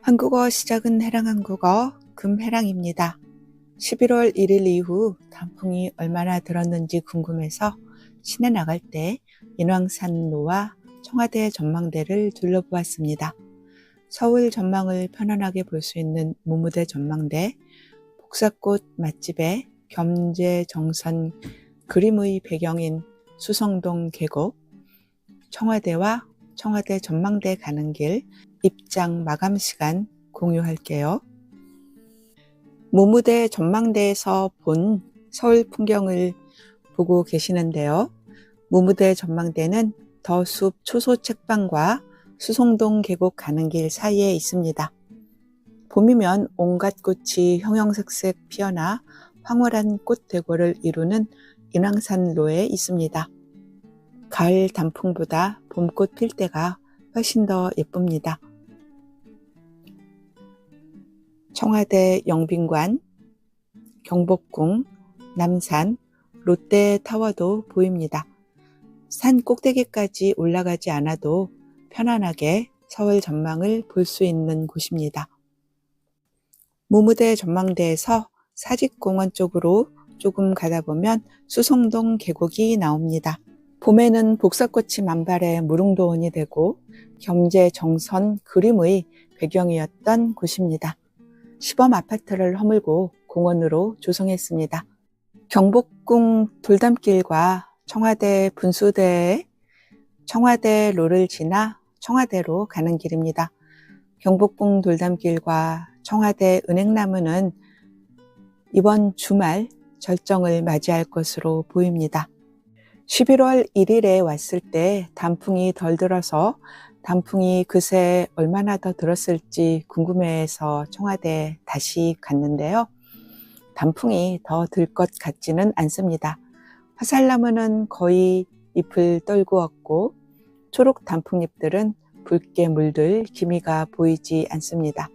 한국어 시작은 해랑한국어 금해랑입니다. 11월 1일 이후 단풍이 얼마나 들었는지 궁금해서 시내 나갈 때 인왕산로와 청와대 전망대를 둘러보았습니다. 서울 전망을 편안하게 볼 수 있는 무무대 전망대, 복사꽃 맛집에 겸재정선 그림의 배경인 수성동 계곡, 청와대와 청와대 전망대 가는 길, 입장 마감 시간 공유할게요. 무무대 전망대에서 본 서울 풍경을 보고 계시는데요. 무무대 전망대는 더숲 초소 책방과 수성동 계곡 가는 길 사이에 있습니다. 봄이면 온갖 꽃이 형형색색 피어나 황홀한 꽃대궐을 이루는 인왕산로에 있습니다. 가을 단풍보다 봄꽃 필 때가 훨씬 더 예쁩니다. 청와대 영빈관, 경복궁, 남산, 롯데타워도 보입니다. 산 꼭대기까지 올라가지 않아도 편안하게 서울 전망을 볼 수 있는 곳입니다. 무무대 전망대에서 사직공원 쪽으로 조금 가다 보면 수성동 계곡이 나옵니다. 봄에는 복사꽃이 만발해 무릉도원이 되고 겸재정선 그림의 배경이었던 곳입니다. 시범 아파트를 허물고 공원으로 조성했습니다. 경복궁 돌담길과 청와대 분수대에 청와대로를 지나 청와대로 가는 길입니다. 경복궁 돌담길과 청와대 은행나무는 이번 주말 절정을 맞이할 것으로 보입니다. 11월 1일에 왔을 때 단풍이 덜 들어서 단풍이 그새 얼마나 더 들었을지 궁금해서 청와대 다시 갔는데요. 단풍이 더 들 것 같지는 않습니다. 화살나무는 거의 잎을 떨구었고 초록 단풍잎들은 붉게 물들 기미가 보이지 않습니다.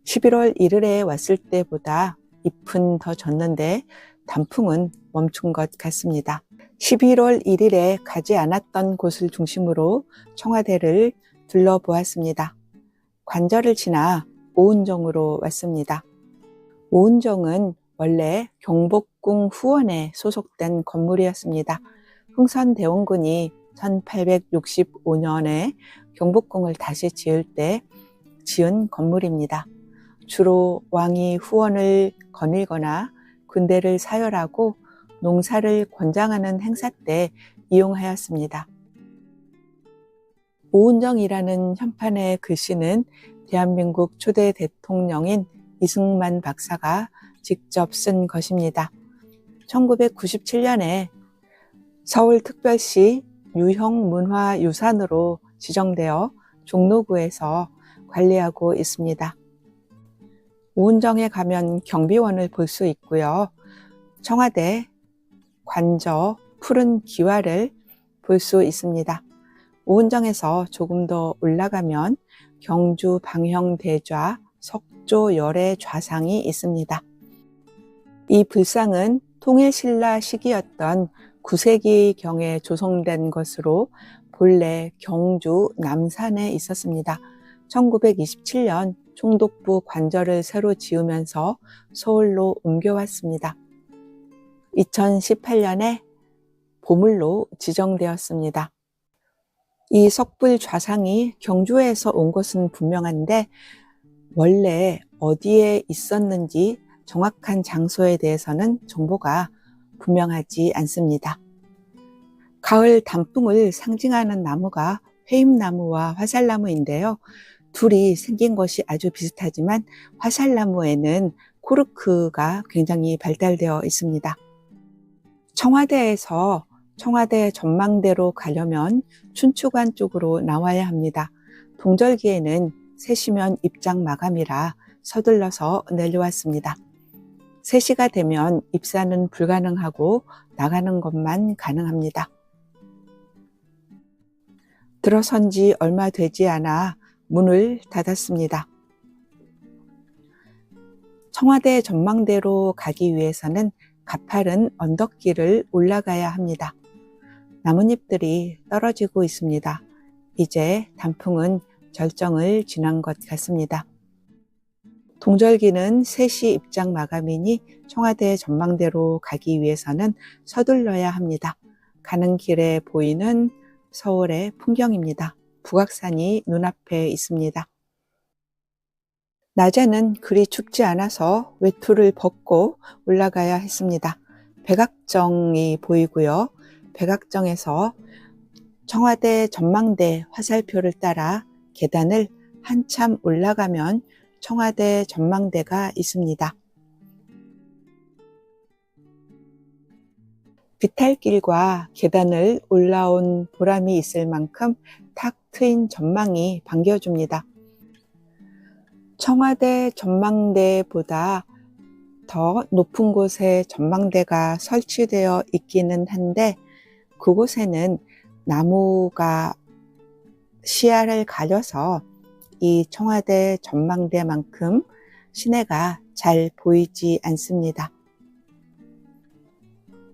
11월 1일에 왔을 때보다 잎은 더 졌는데 단풍은 멈춘 것 같습니다. 11월 1일에 가지 않았던 곳을 중심으로 청와대를 둘러보았습니다. 관절을 지나 오은정으로 왔습니다. 오은정은 원래 경복궁 후원에 소속된 건물이었습니다. 흥선대원군이 1865년에 경복궁을 다시 지을 때 지은 건물입니다. 주로 왕이 후원을 거닐거나 군대를 사열하고 농사를 권장하는 행사 때 이용하였습니다. 오은정이라는 현판의 글씨는 대한민국 초대 대통령인 이승만 박사가 직접 쓴 것입니다. 1997년에 서울특별시 유형문화유산으로 지정되어 종로구에서 관리하고 있습니다. 오은정에 가면 경비원을 볼 수 있고요. 청와대, 관저, 푸른 기와를 볼 수 있습니다. 오은정에서 조금 더 올라가면 경주 방형대좌, 석조 열애 좌상이 있습니다. 이 불상은 통일신라 시기였던 9세기경에 조성된 것으로 본래 경주 남산에 있었습니다. 1927년 총독부 관저를 새로 지으면서 서울로 옮겨왔습니다. 2018년에 보물로 지정되었습니다. 이 석불 좌상이 경주에서 온 것은 분명한데 원래 어디에 있었는지 정확한 장소에 대해서는 정보가 분명하지 않습니다. 가을 단풍을 상징하는 나무가 회임나무와 화살나무인데요. 둘이 생긴 것이 아주 비슷하지만 화살나무에는 코르크가 굉장히 발달되어 있습니다. 청와대에서 청와대 전망대로 가려면 춘추관 쪽으로 나와야 합니다. 동절기에는 3시면 입장 마감이라 서둘러서 내려왔습니다. 3시가 되면 입사는 불가능하고 나가는 것만 가능합니다. 들어선 지 얼마 되지 않아 문을 닫았습니다. 청와대 전망대로 가기 위해서는 가파른 언덕길을 올라가야 합니다. 나뭇잎들이 떨어지고 있습니다. 이제 단풍은 절정을 지난 것 같습니다. 동절기는 3시 입장 마감이니 청와대 전망대로 가기 위해서는 서둘러야 합니다. 가는 길에 보이는 서울의 풍경입니다. 북악산이 눈앞에 있습니다. 낮에는 그리 춥지 않아서 외투를 벗고 올라가야 했습니다. 백악정이 보이고요. 백악정에서 청와대 전망대 화살표를 따라 계단을 한참 올라가면 청와대 전망대가 있습니다. 비탈길과 계단을 올라온 보람이 있을 만큼 탁 트인 전망이 반겨줍니다. 청와대 전망대보다 더 높은 곳에 전망대가 설치되어 있기는 한데 그곳에는 나무가 시야를 가려서 이 청와대 전망대만큼 시내가 잘 보이지 않습니다.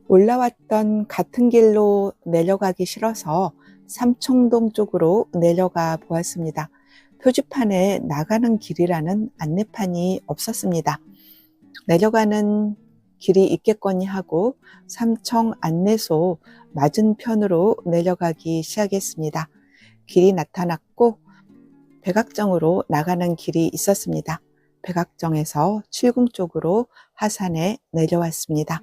올라왔던 같은 길로 내려가기 싫어서 삼청동 쪽으로 내려가 보았습니다. 표지판에 나가는 길이라는 안내판이 없었습니다. 내려가는 길이 있겠거니 하고 삼청 안내소 맞은편으로 내려가기 시작했습니다. 길이 나타났고 백악정으로 나가는 길이 있었습니다. 백악정에서 칠궁 쪽으로 하산에 내려왔습니다.